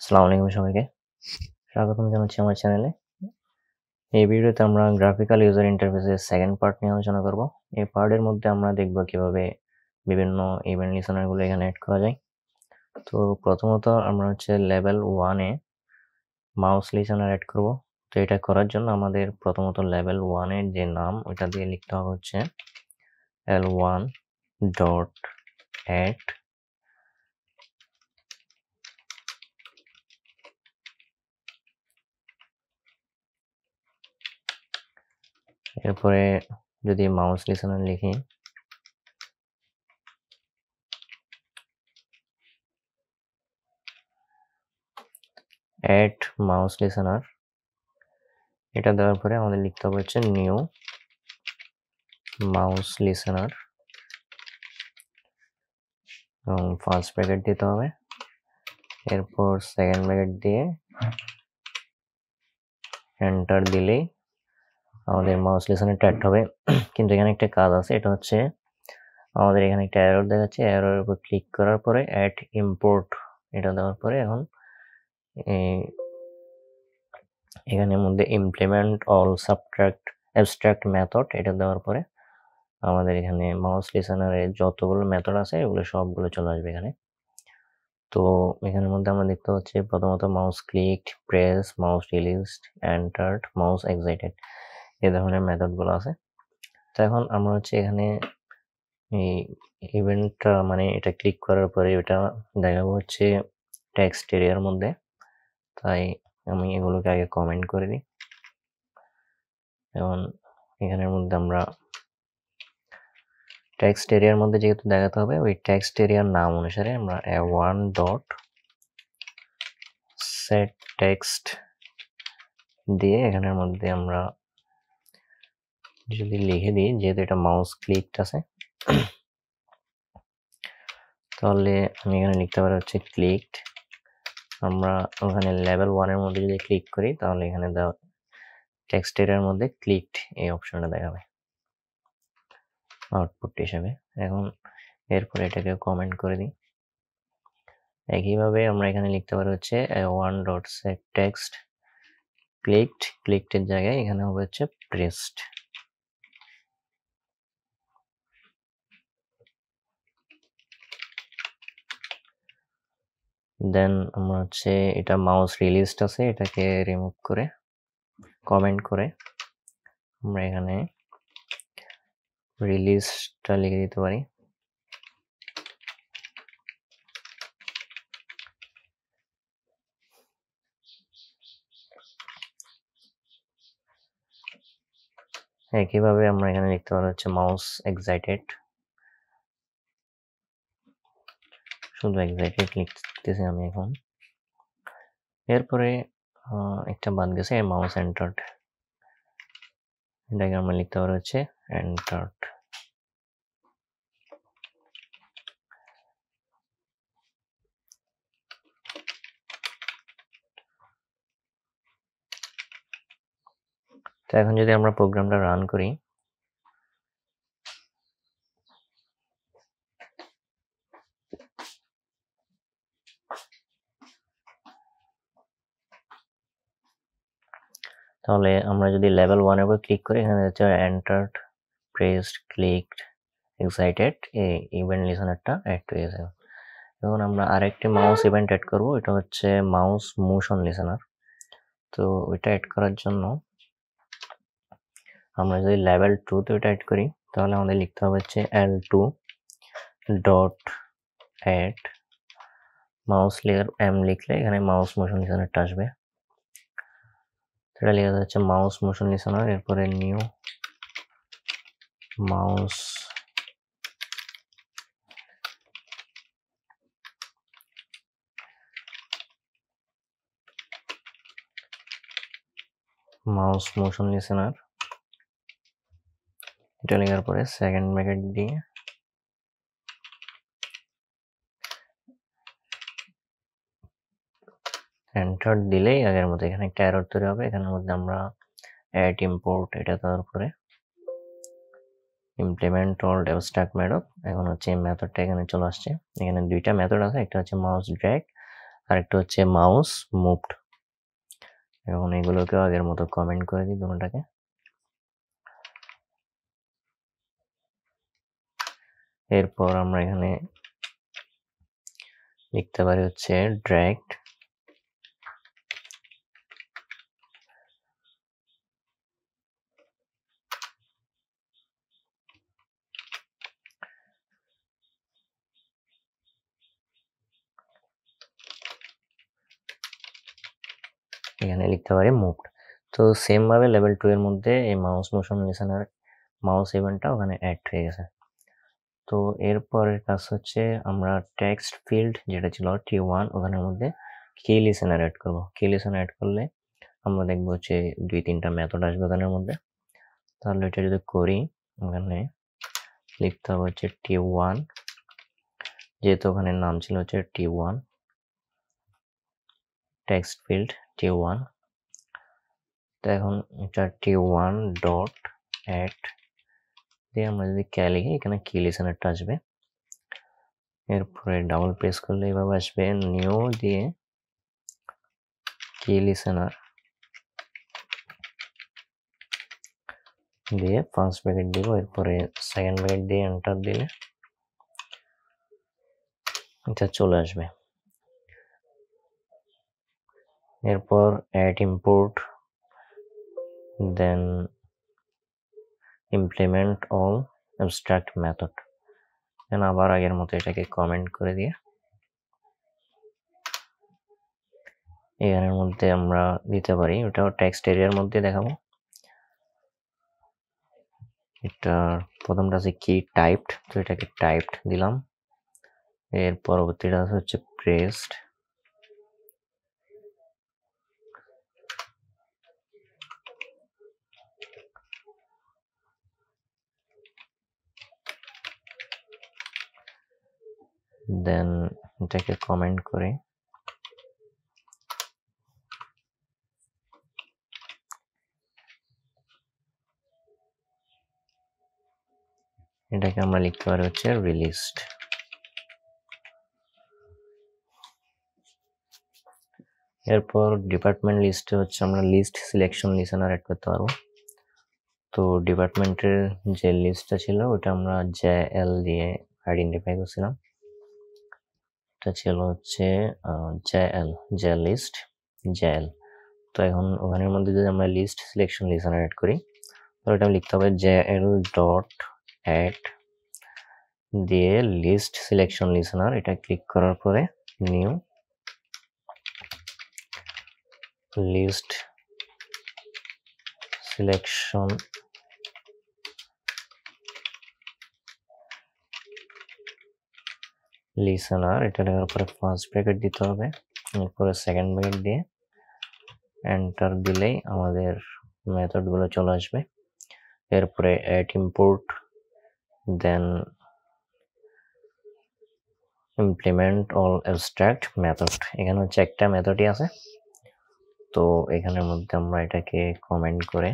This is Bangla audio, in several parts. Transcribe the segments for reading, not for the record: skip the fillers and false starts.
আসসালামু আলাইকুম সবাইকে স্বাগতম জানাচ্ছি আমার চ্যানেলে। এই ভিডিওতে আমরা গ্রাফিক্যাল ইউজার ইন্টারফেসের সেকেন্ড পার্ট নিয়ে আলোচনা করব। এই পার্টের মধ্যে আমরা দেখব কিভাবে বিভিন্ন ইভেন্ট লিসেনারগুলো এখানে অ্যাড করা যায়। তো প্রথমত আমরা লেভেল 1 এ মাউস লিসেনার অ্যাড করব। তো এটা করার জন্য আমাদের প্রথমত লেভেল 1 এর যে নাম ওটা দিয়ে লিখতে হবে হচ্ছে l1.add এরপরে যদি মাউস লিসেনার লিখি অ্যাড মাউস লিসেনার, এটা দেওয়ার পরে আমাদের লিখতে হবে হচ্ছে নিউ মাউস লিসেনার এবং ফার্স্ট ব্র্যাকেট দিতে হবে, এরপর সেকেন্ড ব্র্যাকেট দিয়ে এন্টার দিলেই আমাদের মাউস লিসেনারটা অ্যাড হবে। কিন্তু এখানে একটা কাজ আছে, এটা হচ্ছে আমাদের এখানে একটা এরর দেখাচ্ছে, এররের উপর ক্লিক করার পরে অ্যাড ইম্পোর্ট এটা দেওয়ার পরে এখন এখানের মধ্যে implement all subtract abstract method এটা দেওয়ার পরে আমাদের এখানে মাউস লিসেনারে যতগুলো মেথড আছে এগুলো সবগুলো চলে আসবে এখানে। তো এখানের মধ্যে আমরা দেখতে পাচ্ছি প্রথমত mouse clicked, press, mouse released, entered, mouse excited এই ধরনের মেথডগুলো আছে। তো এখন আমরা এখানে এই ইভেন্টটা মানে এটা ক্লিক করার পরে এটা দেখাবো টেক্সট এরিয়ার মধ্যে, তাই আমি এগুলোকে আগে কমেন্ট করে দিই। এখন এখানের মধ্যে আমরা টেক্সট এরিয়ার মধ্যে যেহেতু দেখাতে হবে ওই টেক্সট এরিয়ার নাম অনুসারে আমরা a1.setText দিয়ে এখানের মধ্যে আমরা যদি লিখে দিই, যেহেতু এটা মাউস ক্লিকড আছে তাহলে আমি এখানে লিখতে পারি ক্লিকড। আমরা ওখানে লেভেল 1 এর মধ্যে যদি ক্লিক করি তাহলে এখানে দেওয়া টেক্সট এরিয়ার মধ্যে ক্লিকড এই অপশনটা দেখাবে আউটপুট হিসেবে। এখন এরপরে এটাকে কমেন্ট করে দিই। একইভাবে আমরা এখানে লিখতে পারি a1.setText ক্লিকড এর জায়গায় এখানে হবে প্রেসড। দেন আমরা এটা মাউস রিলিজড আছে, এটাকে রিমুভ করে কমেন্ট করে আমরা এখানে রিলিজটা লিখে দিতে পারি। একইভাবে আমরা এখানে লিখতে পারি মাউস এক্সাইটেড, শুধু এক্সাইটেড লিখতেছি আমি এখন। এরপরে একটা বাদ গেছে মাউস এন্টার্ড, এটাকে আমরা লিখতে পারি এন্টার্ড। তো এখন যদি আমরা প্রোগ্রামটা রান করি তাহলে আমরা যদি লেভেল 1 এর উপর ক্লিক করি এখানে এন্টার্ড, প্রেসড, ক্লিকড, এক্সাইটেড এই ইভেন্ট লিসেনারটা অ্যাড হয়ে গেছে। এখন আমরা আরেকটি মাউস ইভেন্ট অ্যাড করব, এটা মাউস মোশন লিসেনার। তো ওইটা অ্যাড করার জন্য আমরা যদি লেভেল 2 তে ওটা অ্যাড করি তাহলে আমাদের লিখতে হবে l2.add মাউস লেয়ার m লিখলে এখানে মাউস মোশন লিসেনারটা আসবে। এটা লেখা যাচ্ছে মাউস মোশন লিসেনার, এরপরে নিউ মাউস মোশন লিসেনার, এটা লেখার পরে সেকেন্ড ব্র্যাকেট দিয়ে এন্টার দিলেই আগের মতো এখানে একটা এরর তৈরি হবে। এখানের মধ্যে আমরা অ্যাড ইম্পোর্ট এটা দেওয়ার পরে ইমপ্লিমেন্ট অল অ্যাবস্ট্রাক্ট মেথড, এখন এই মেথডটা এখানে চলে আসছে। এখানে দুইটা মেথড আছে, একটা মাউস ড্র্যাগ আরেকটা হচ্ছে মাউস মুভড। এখন এগুলোকেও আগের মতো কমেন্ট করে দিই দুটোটাকে। এরপর আমরা এখানে লিখতে পারি হচ্ছে ড্র্যাগড এখানে লিখতে পারি মুভড। তো সেম ভাবে লেভেল 2 এর মধ্যে এই মাউস মোশন লিসেনার মাউস ইভেন্টটা ওখানে অ্যাড হয়ে গেছে। তো এরপরের কাজ হচ্ছে আমরা টেক্সট ফিল্ড যেটা ছিল T1 ওখানের মধ্যে কি লিসেনার অ্যাড করব। কি লিসেনার অ্যাড করলে আমরা দেখবো হচ্ছে 2-3টা মেথড আসবে ওখানের মধ্যে। তাহলে এটা যদি করি ওখানে লিখতে হবে হচ্ছে T1, যেহেতু ওখানে নাম ছিল হচ্ছে T1 টেক্সট ফিল্ড T1। তো এখন এটা T1 ডট অ্যাড দিয়ে আমরা যদি কে লিখি এখানে কি লিসেনারটা আসবে। এরপরে ডাবল প্রেস করলে এভাবে আসবে নিউ দিয়ে কি লিসেনার দিয়ে ফার্স্ট ব্র্যাকেট দিব, এরপরে সেকেন্ড ব্র্যাকেট দিয়ে এন্টার দিলে এটা চলে আসবে। এরপর অ্যাড ইম্পোর্ট দেন ইমপ্লিমেন্ট অল অ্যাবস্ট্রাক্ট মেথড। দেন আবার আগের মতো এটাকে কমেন্ট করে দিয়ে এখানের মধ্যে আমরা দিতে পারি, ওটাও টেক্সট এরিয়ার মধ্যে দেখাবো। এটা প্রথমটা আছে কি টাইপড, তো এটাকে টাইপড দিলাম। এর পরবর্তীটা হচ্ছে প্রেসড, দেন এটাকে কমেন্ট করে এটাকে আমরা লিখতে পারি হচ্ছে রিলিজড। এরপর ডিপার্টমেন্ট লিস্টে হচ্ছে আমরা লিস্ট সিলেকশন লিসেনার অ্যাড করতে পারবো। তো ডিপার্টমেন্টের যে লিস্টটা ছিল ওটা আমরা JL দিয়ে আইডেন্টিফাই করছিলাম, এটা ছিল হচ্ছে JL লিস্ট JL। তো এখন ওখানের মধ্যে যদি আমরা লিস্ট সিলেকশন লিসেনার অ্যাড করি তাহলে এটা লিখতে হবে JL ডট অ্যাড দিয়ে লিস্ট সিলেকশন লিসেনার, এটা ক্লিক করার পরে নিউ লিস্ট সিলেকশন লিসেনার, এটা লেখার পরে ফার্স্ট ব্র্যাকেট দিতে হবে, এরপরে সেকেন্ড ব্র্যাকেট দিয়ে এন্টার দিলেই আমাদের মেথডগুলো চলে আসবে। এরপরে অ্যাড ইম্পোর্ট দেন ইমপ্লিমেন্ট অল অ্যাবস্ট্রাক্ট মেথড। এখানে হচ্ছে একটা মেথডই আছে, তো এখানের মধ্যে আমরা এটাকে কমেন্ট করে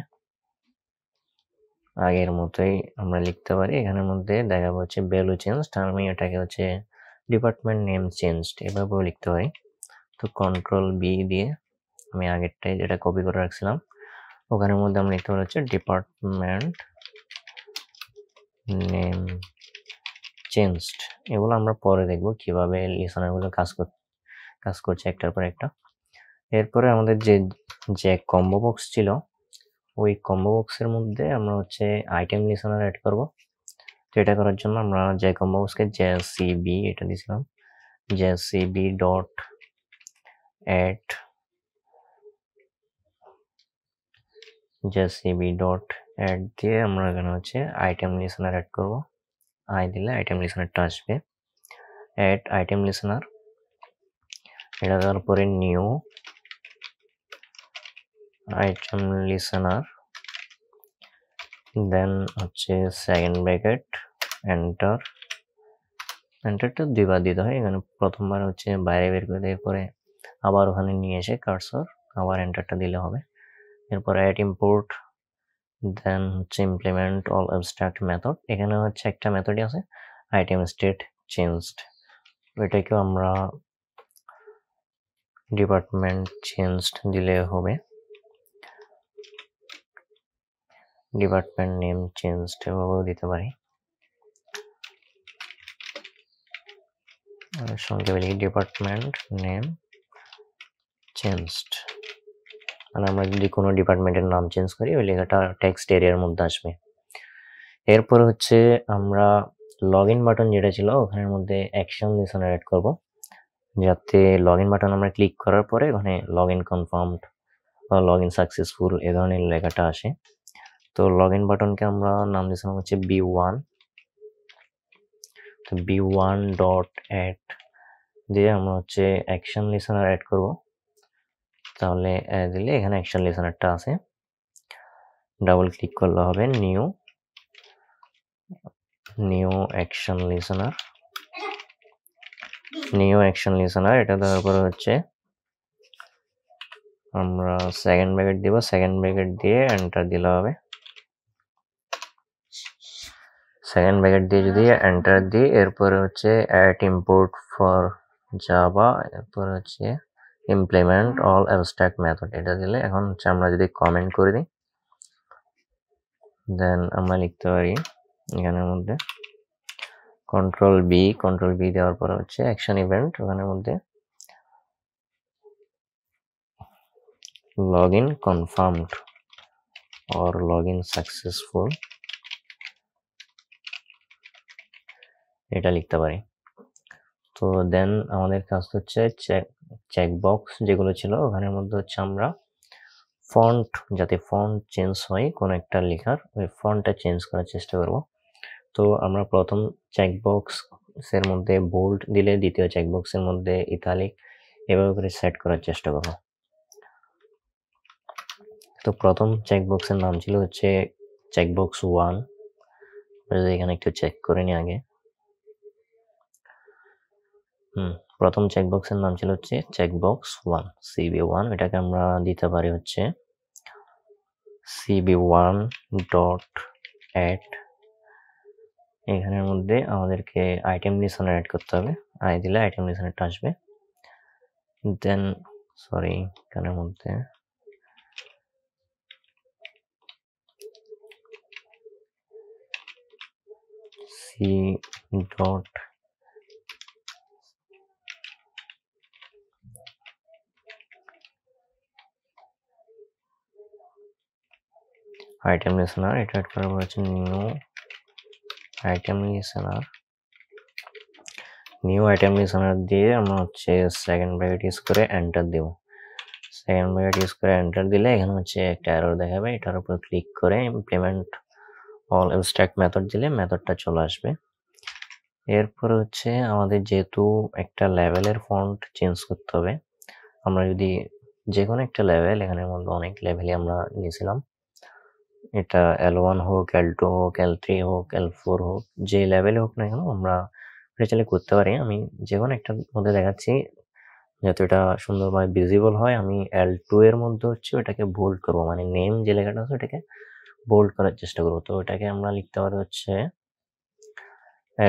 আগের মতোই আমরা লিখতে পারি। এখানের মধ্যে দেখাবো হচ্ছে ভ্যালু চেঞ্জ, আমি এটাকে হচ্ছে ডিপার্টমেন্ট নেম চেঞ্জড এভাবেও লিখতে পারি। তো কন্ট্রোল বি দিয়ে আমি আগেরটাই যেটা কপি করে রাখছিলাম ওখানের মধ্যে আমরা লিখতে পারি হচ্ছে ডিপার্টমেন্ট নেম চেঞ্জড। এগুলো আমরা পরে দেখবো কিভাবে লিসেনারগুলো কাজ করছে একটার পর একটা। এরপরে আমাদের যে কম্বো বক্স ছিল ওই কম্বো বক্সের মধ্যে আমরা হচ্ছে আইটেম লিসেনার অ্যাড করব। তো এটা করার জন্য আমরা যে কম্বো বক্সকে JCB এটা দিয়েছিলাম, JCB dot add JCB dot add দিয়ে আমরা এখানে হচ্ছে আইটেম লিসেনার অ্যাড করব। আই দিলে আইটেম লিসেনারটা আসবে। অ্যাড আইটেম লিসেনার, এটা দেওয়ার পরে নিউ আইটেম লিসেনার, দেন হচ্ছে সেকেন্ড ব্র্যাকেট এন্টারটা দুইবার দিতে হয়। এখানে প্রথমবার হচ্ছে বাইরে বের করে দিয়ে পরে আবার ওখানে নিয়ে এসে কার্সর আবার এন্টারটা দিলে হবে। এরপর অ্যাড ইম্পোর্ট দেন হচ্ছে ইমপ্লিমেন্ট অল অ্যাবস্ট্রাক্ট মেথড। এখানে হচ্ছে একটা মেথডই আছে আইটেম স্টেট চেঞ্জড, এটাকেও আমরা ডিপার্টমেন্ট চেঞ্জড দিলে হবে, ডিপার্টমেন্ট নেম চেঞ্জড এভাবেও দিতে পারি। সংক্ষেপে লিখি ডিপার্টমেন্ট নেম চেঞ্জড, মানে আমরা যদি কোনো ডিপার্টমেন্টের নাম চেঞ্জ করি ওই লেখাটা টেক্সট এরিয়ার মধ্যে আসবে। এরপর হচ্ছে আমরা লগ ইন বাটন যেটা ছিল ওখানের মধ্যে অ্যাকশন লিসনার অ্যাড করব, যাতে লগ ইন বাটন আমরা ক্লিক করার পরে ওখানে লগ ইন কনফার্মড বা লগ ইন সাকসেসফুল এ ধরনের লেখাটা আসে। তো লগ ইন বাটনকে আমরা নাম দিয়েছিলাম হচ্ছে B1, তো B1 ডট অ্যাড দিয়ে আমরা হচ্ছে অ্যাকশন লিসনার অ্যাড করব। তাহলে দিলে এখানে অ্যাকশন লিসনারটা আছে, ডাবল ক্লিক করলে হবে নিউ অ্যাকশন লিসনার, এটা দেওয়ার পরে হচ্ছে আমরা সেকেন্ড ব্র্যাকেট দিব, সেকেন্ড ব্র্যাকেট দিয়ে এন্টার দিলে হবে। সেকেন্ড ব্র্যাকেট দিয়ে যদি এন্টার দিই এরপরে হচ্ছে অ্যাড ইম্পোর্ট ফর জাভা, এরপর হচ্ছে ইমপ্লিমেন্ট অল অ্যাবস্ট্রাক্ট মেথড, এটা দিলে এখন হচ্ছে আমরা যদি কমেন্ট করে দিই দেন আমরা লিখতে পারি এখানের মধ্যে কন্ট্রোল বি দেওয়ার পরে হচ্ছে অ্যাকশন ইভেন্ট, ওখানের মধ্যে login confirmed or login successful এটা লিখতে পারি। তো দেন আমাদের কাজ হচ্ছে চেকবক্স যেগুলো ছিল ওখানের মধ্যে হচ্ছে আমরা ফন্ট, যাতে ফন্ট চেঞ্জ হয় কোনো একটা লেখার ওই ফন্টটা চেঞ্জ করার চেষ্টা করব। তো আমরা প্রথম চেকবক্সের মধ্যে বোল্ড দিলে দ্বিতীয় চেকবক্সের মধ্যে ইতালিক এভাবে করে সেট করার চেষ্টা করব। তো প্রথম চেকবক্সের নাম ছিল হচ্ছে চেকবক্স 1, যদি এখানে একটু চেক করে নিই আগে। প্রথম চেকবক্সের নাম ছিল হচ্ছে চেকবক্স 1 CB1, এটাকে আমরা দিতে পারি হচ্ছে CB1 ডট অ্যাড, এখানের মধ্যে আমাদেরকে আইটেম লিসনার অ্যাড করতে হবে, আই দিলে আইটেম লিসনারটা আসবে। দেন এখানের মধ্যে সি ডট আইটেম লিসনার, এটা অ্যাড করার পর হচ্ছে নিউ আইটেম লিসনার দিয়ে আমরা হচ্ছে সেকেন্ড ব্র্যাকেট ইউজ করে এন্টার দেব। সেকেন্ড ব্র্যাকেট ইউজ করে এন্টার দিলে এখানে হচ্ছে একটা এরর দেখাবে, এটার উপর ক্লিক করে ইমপ্লিমেন্ট অল অ্যাবস্ট্রাক্ট মেথড দিলে মেথডটা চলে আসবে। এরপর হচ্ছে আমাদের যেহেতু একটা লেভেলের ফন্ট চেঞ্জ করতে হবে, আমরা যদি যে কোনো একটা লেভেল, এখানের মধ্যে অনেক লেভেলই আমরা নিয়েছিলাম, এটা L1 হোক, L2 হোক, L3 হোক, L4 হোক, যে লেভেলে হোক না কেন আমরা এটা চাইলে করতে পারি। আমি যে কোনো একটার মধ্যে দেখাচ্ছি যাতে এটা সুন্দরভাবে ভিজিবল হয়। আমি L2 এর মধ্যে হচ্ছে ওটাকে বোল্ড করব, মানে নেম যে লেখাটা আছে ওটাকে বোল্ড করার চেষ্টা করব। তো ওটাকে আমরা লিখতে পারি হচ্ছে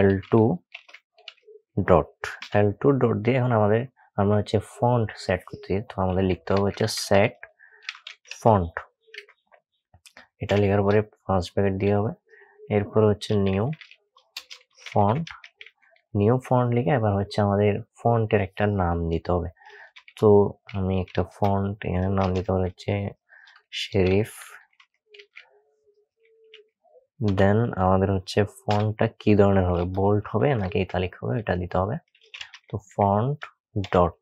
L2 ডট দিয়ে এখন আমরা হচ্ছে ফন্ট সেট করতে, তো আমাদের লিখতে হবে হচ্ছে সেট ফন্ট, এটা লেখার পরে ফার্স্ট ব্র্যাকেট দিয়ে হবে, এরপর হচ্ছে নিউ ফন্ট লিখে এবার হচ্ছে আমাদের ফন্টের একটা নাম দিতে হবে। তো আমি একটা ফন্ট এখানে নাম দিতে হবে হচ্ছে শেরিফ। দেন আমাদের হচ্ছে ফন্টটা কি ধরনের হবে, বোল্ড হবে নাকি ইতালিক হবে এটা দিতে হবে। তো ফন্ট ডট,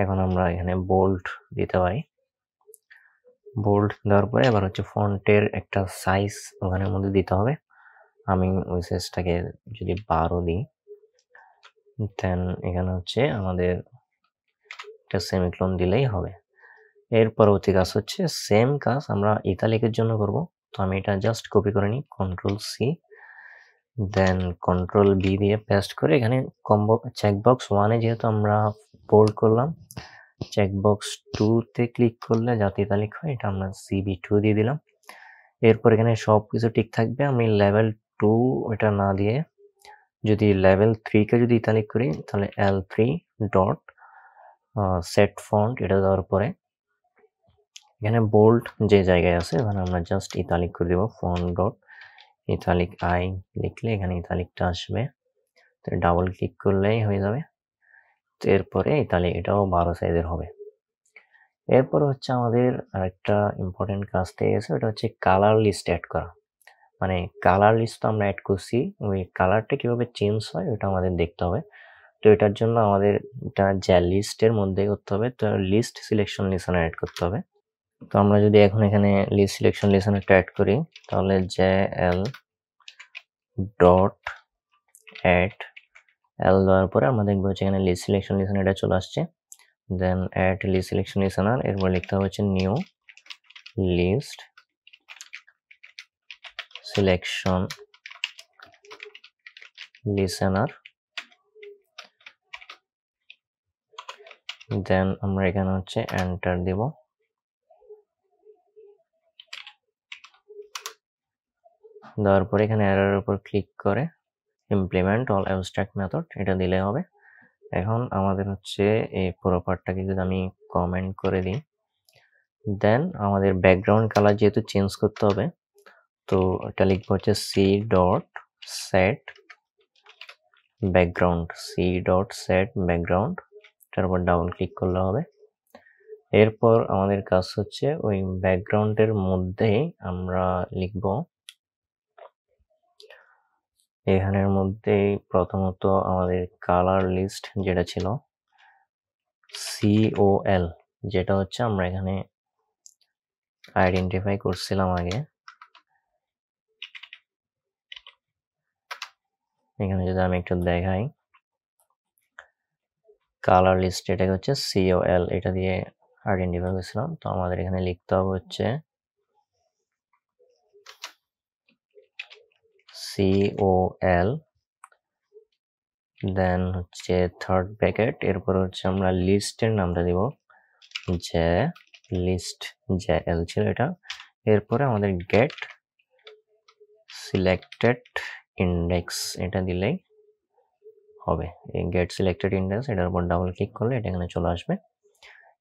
এখন আমরা এখানে বোল্ড দিতে পারি, বোল্ড দেওয়ার পরে এবার হচ্ছে ফন্টের একটা সাইজ ওখানের মধ্যে দিতে হবে। আমি ওই সাইজটাকে যদি 12 দিই, দেন এখানে হচ্ছে আমাদের একটা সেমিকোলন দিলেই হবে। এর পরবর্তী কাজ হচ্ছে সেম কাজ আমরা ইতালিকের জন্য করব। তো আমি এটা জাস্ট কপি করে নিই, কন্ট্রোল সি, দেন কন্ট্রোল বি দিয়ে পেস্ট করে এখানে চেকবক্স 1-এ যেহেতু আমরা বোল্ড করলাম, চেকবক্স 2-তে ক্লিক করলে যাতে ইতালিক হয় এটা আমরা CB2 দিয়ে দিলাম। এরপর এখানে সব কিছু ঠিক থাকবে। আমি লেভেল 2 এটা না দিয়ে যদি লেভেল 3-কে যদি ইতালিক করি তাহলে L3 ডট সেট ফন্ট এটা দেওয়ার পরে এখানে বোল্ড যে জায়গায় আছে এখানে আমরা জাস্ট ইতালিক করে দেব ফন্ট ডট ইতালিক আই লিখলে এখানে ইতালিকটা আসবে, তো ডাবল ক্লিক করলেই হয়ে যাবে। তো এরপরে ইতালিক এটাও 12 সাইজের হবে। এরপর হচ্ছে আমাদের আরেকটা ইম্পর্টেন্ট কাজ থেকে গেছে, ওটা হচ্ছে কালার লিস্ট অ্যাড করা। মানে কালার লিস্ট তো আমরা অ্যাড করছি, ওই কালারটা কিভাবে চেঞ্জ হয় ওটা আমাদের দেখতে হবে। তো এটার জন্য আমাদের এটা যা লিস্টের মধ্যে করতে হবে, তো লিস্ট সিলেকশন লিসেনার অ্যাড করতে হবে। তো আমরা যদি এখন এখানে লিস্ট সিলেকশন লিসেনারটা অ্যাড করি তাহলে jl ডট অ্যাড এল দেওয়ার পরে আমরা দেখবো হচ্ছে এখানে লিস্ট সিলেকশন লিসেনার এটা চলে আসছে। দেন অ্যাড লিস্ট সিলেকশন লিসেনার, এরপর লিখতে হবে হচ্ছে নিউ লিস্ট সিলেকশন লিসেনার। দেন আমরা এখানে হচ্ছে এন্টার দিব। দেওয়ার পরে এখানে এররের উপর ক্লিক করে ইমপ্লিমেন্ট অল অ্যাবস্ট্রাক্ট মেথড এটা দিলে হবে। এখন আমাদের হচ্ছে এই পুরো পার্টটাকে যদি আমি কমেন্ট করে দিই, দেন আমাদের ব্যাকগ্রাউন্ড কালার যেহেতু চেঞ্জ করতে হবে, তো এটা লিখবো হচ্ছে c dot set background, c dot set background, এটার উপর ডাবল ক্লিক করলে হবে। এরপর আমাদের কাজ হচ্ছে ওই ব্যাকগ্রাউন্ডের মধ্যেই আমরা লিখব, এখানের মধ্যেই প্রথমত আমাদের কালার লিস্ট যেটা ছিল COL, যেটা হচ্ছে আমরা এখানে আইডেন্টিফাই করছিলাম আগে। এখানে যদি আমি একটু দেখাই কালার লিস্ট এটাকে হচ্ছে COL এটা দিয়ে আইডেন্টিফাই করেছিলাম। তো আমাদের এখানে লিখতে হবে হচ্ছে COL, দেন হচ্ছে থার্ড ব্র্যাকেট, এরপর হচ্ছে আমরা লিস্টের নামটা দিব যে লিস্ট JL ছিল এটা। এরপরে আমাদের গেট সিলেক্টেড ইন্ডেক্স এটা দিলেই হবে। এই গেট সিলেক্টেড ইন্ডেক্স এটার উপর ডাবল ক্লিক করলে এটা এখানে চলে আসবে।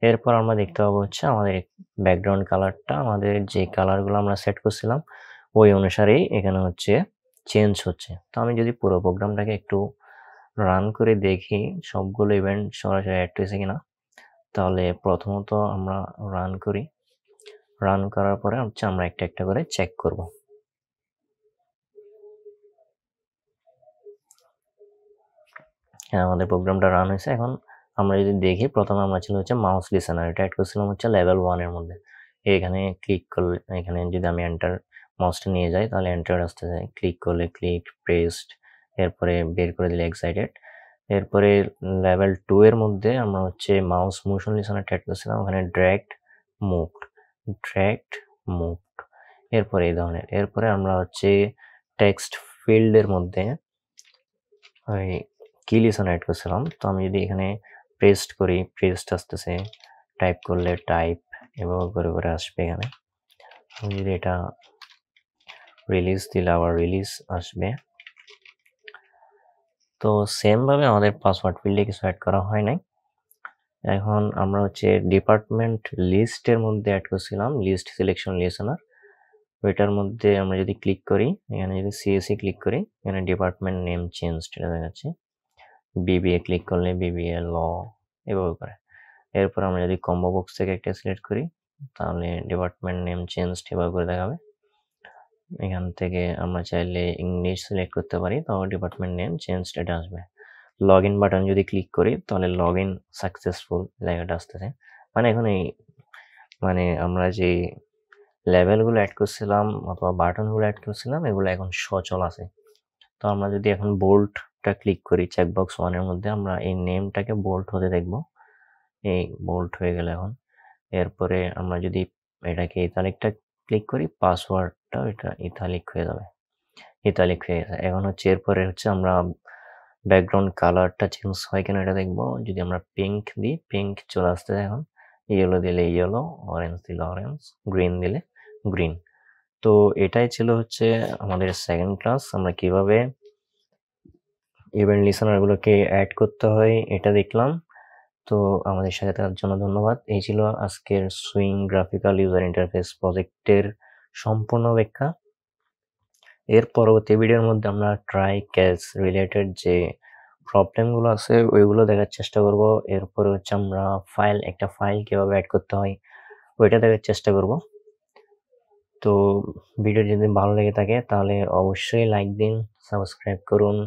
এরপর আমরা দেখতে পাবো হচ্ছে আমাদের ব্যাকগ্রাউন্ড কালারটা আমাদের যে কালারগুলো আমরা সেট করছিলাম ওই অনুসারেই এখানে হচ্ছে চেঞ্জ হচ্ছে। তো আমি যদি পুরো প্রোগ্রামটাকে একটু রান করে দেখি সবগুলো ইভেন্ট সরাসরি অ্যাড হয়েছে কিনা, তাহলে প্রথমত আমরা রান করি। রান করার পরে হচ্ছে আমরা একটা একটা করে চেক করব। হ্যাঁ, আমাদের প্রোগ্রামটা রান হয়েছে। এখন আমরা যদি দেখি প্রথমে আমরা ছিল হচ্ছে মাউস লিসেনার, এটা অ্যাড করছিলাম হচ্ছে লেভেল 1 এর মধ্যে। এখানে ক্লিক করলে এখানে যদি আমি এন্টার মাউসটা নিয়ে যাই তাহলে এন্টার আসতে যায়, ক্লিক করলে ক্লিক প্রেসড, এরপরে বের করে দিলে এক্সাইটেড। এরপরে লেভেল 2 এর মধ্যে আমরা হচ্ছে মাউস মোশন লিসেনার অ্যাড করছিলাম, ওখানে ড্র্যাগড মুভড, এরপরে এই ধরনের। এরপরে আমরা হচ্ছে টেক্সট ফিল্ডের মধ্যে ওই কি লিসেনার অ্যাড করছিলাম। তো আমি যদি এখানে পেস্ট করি পেস্ট আসতেছে, টাইপ করলে টাইপ এভাবে করে করে আসবে। এখানে আমি যদি এটা রিলিজ দিলে আবার রিলিজ আসবে। তো সেম ভাবে আমাদের পাসওয়ার্ড ফিল্ডে কিছু অ্যাড করা হয় নাই। এখন আমরা হচ্ছে ডিপার্টমেন্ট লিস্টের মধ্যে অ্যাড করছিলাম লিস্ট সিলেকশন লিসেনার, ওইটার মধ্যে আমরা যদি ক্লিক করি এখানে যদি CSE ক্লিক করি এখানে ডিপার্টমেন্ট নেম চেঞ্জ এটা দেখাচ্ছে, BBA ক্লিক করলে BBA ল এভাবে করে। এরপর আমরা যদি কম্বো বক্স থেকে একটা সিলেক্ট করি তাহলে ডিপার্টমেন্ট নেম চেঞ্জ এভাবে করে দেখাবে। এখান থেকে আমরা চাইলে ইংলিশ সিলেক্ট করতে পারি, তাহলে ডিপার্টমেন্ট নেম চেঞ্জ এটা আসবে। লগ ইন বাটন যদি ক্লিক করি তাহলে লগ ইন সাকসেসফুল লেখাটা আসতেছে। মানে এখন এই মানে আমরা যে লেভেলগুলো অ্যাড করছিলাম অথবা বাটনগুলো অ্যাড করছিলাম এগুলো এখন সচল আছে। তো আমরা যদি এখন বোল্টটা ক্লিক করি চেকবক্স 1 এর মধ্যে আমরা এই নেমটাকে বোল্ট হতে দেখব, এই বোল্ট হয়ে গেল এখন। এরপরে আমরা যদি এটাকে ইতালিকটা ক্লিক করি পাসওয়ার্ডটা এটা ইতালিক হয়ে যাবে, ইতালিক হয়ে গেছে। এখন হচ্ছে এরপরে হচ্ছে আমরা ব্যাকগ্রাউন্ড কালারটা চেঞ্জ হয় কিনা এটা দেখবো। যদি আমরা পিঙ্ক দিই পিঙ্ক চলে আসতে এখন, ইয়েলো দিলে ইয়েলো, অরেঞ্জ দিলে অরেঞ্জ, গ্রিন দিলে গ্রিন। তো এটাই ছিল হচ্ছে আমাদের সেকেন্ড ক্লাস, আমরা কিভাবে ইভেন্ট লিসেনারগুলোকে অ্যাড করতে হয় এটা দেখলাম। তো আমাদের সাথে থাকার জন্য ধন্যবাদ। এই ছিল আজকের সুইং গ্রাফিক্যাল ইউজার ইন্টারফেস প্রজেক্টের সম্পূর্ণ ব্যাখ্যা। এর পরবর্তী ভিডিওর মধ্যে আমরা ট্রাই ক্যাচ রিলেটেড যে প্রবলেমগুলো আছে ওইগুলো দেখার চেষ্টা করব। এরপরে হচ্ছে আমরা একটা ফাইল কিভাবে অ্যাড করতে হয় ওইটা দেখার চেষ্টা করব। তো ভিডিও যদি ভালো লেগে থাকে তাহলে অবশ্যই লাইক দিন, সাবস্ক্রাইব করুন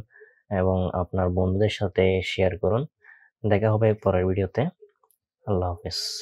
এবং আপনার বন্ধুদের সাথে শেয়ার করুন। দেখা হবে পরের ভিডিওতে। আল্লাহ হাফেজ।